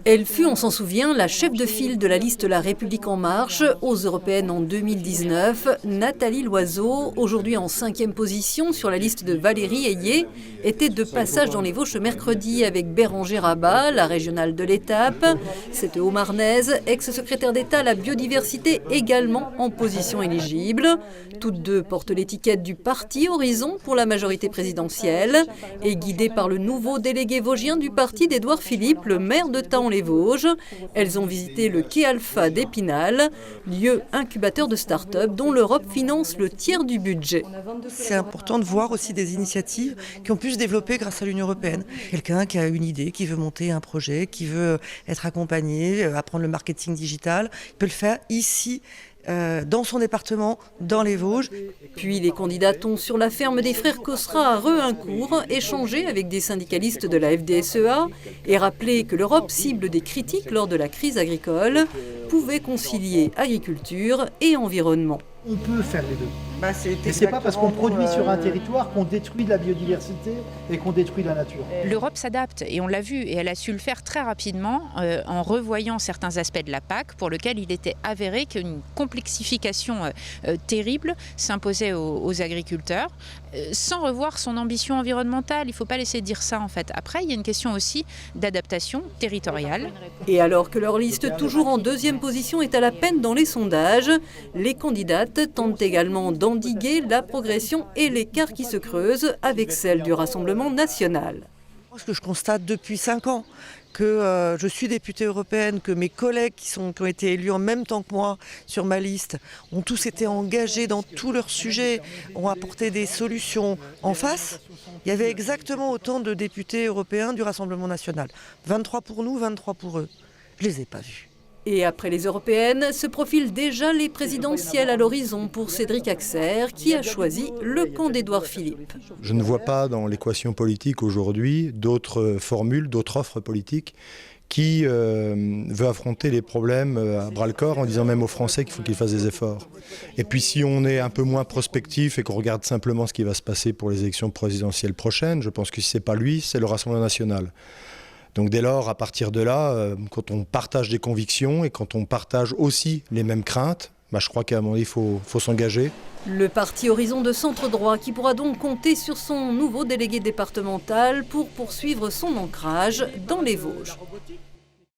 Elle fut, on s'en souvient, la chef de file de la liste La République En Marche aux Européennes en 2019. Nathalie Loiseau, aujourd'hui en 5e position sur la liste de Valérie Ayé, était de passage dans les Vosges mercredi avec Bérangère Abba, la régionale de l'étape. Cette Haut-Marnaise, ex-secrétaire d'État à la biodiversité, également en position éligible. Toutes deux portent l'étiquette du parti Horizon pour la majorité présidentielle et guidées par le nouveau délégué vosgien du parti d'Édouard Philippe, le maire de Thaon-les-Vosges. Elles ont visité le quai Alpha d'Épinal, lieu incubateur de start-up dont l'Europe finance le tiers du budget. C'est important de voir aussi des initiatives qui ont pu se développer grâce à l'Union européenne. Quelqu'un qui a une idée, qui veut monter un projet, qui veut être accompagné, apprendre le marketing digital, il peut le faire ici, dans son département, dans les Vosges. Puis les candidats ont sur la ferme des frères Cosra à Reux-Incourt échangé avec des syndicalistes de la FDSEA et rappelé que l'Europe, cible des critiques lors de la crise agricole, pouvait concilier agriculture et environnement. On peut faire les deux. Et c'est pas parce qu'on produit sur un territoire qu'on détruit de la biodiversité et qu'on détruit la nature. L'Europe s'adapte et on l'a vu et elle a su le faire très rapidement en revoyant certains aspects de la PAC pour lequel il était avéré qu'une complexification terrible s'imposait aux agriculteurs sans revoir son ambition environnementale. Il ne faut pas laisser dire ça en fait. Après, il y a une question aussi d'adaptation territoriale. Et alors que leur liste, toujours en 2e position, est à la peine dans les sondages, les candidates tentent également d'endiguer la progression et l'écart qui se creuse avec celle du Rassemblement national. Ce que je constate depuis 5 ans, que je suis députée européenne, que mes collègues qui ont été élus en même temps que moi sur ma liste ont tous été engagés dans tous leurs sujets, ont apporté des solutions en face. Il y avait exactement autant de députés européens du Rassemblement national. 23 pour nous, 23 pour eux. Je ne les ai pas vus. Et après les européennes, se profilent déjà les présidentielles à l'horizon pour Cédric Axer, qui a choisi le camp d'Édouard Philippe. Je ne vois pas dans l'équation politique aujourd'hui d'autres formules, d'autres offres politiques qui veut affronter les problèmes à bras-le-corps en disant même aux Français qu'il faut qu'ils fassent des efforts. Et puis si on est un peu moins prospectif et qu'on regarde simplement ce qui va se passer pour les élections présidentielles prochaines, je pense que si ce n'est pas lui, c'est le Rassemblement national. Donc dès lors, à partir de là, quand on partage des convictions et quand on partage aussi les mêmes craintes, je crois qu'à un moment donné, il faut s'engager. Le parti Horizon de centre droit qui pourra donc compter sur son nouveau délégué départemental pour poursuivre son ancrage dans les Vosges.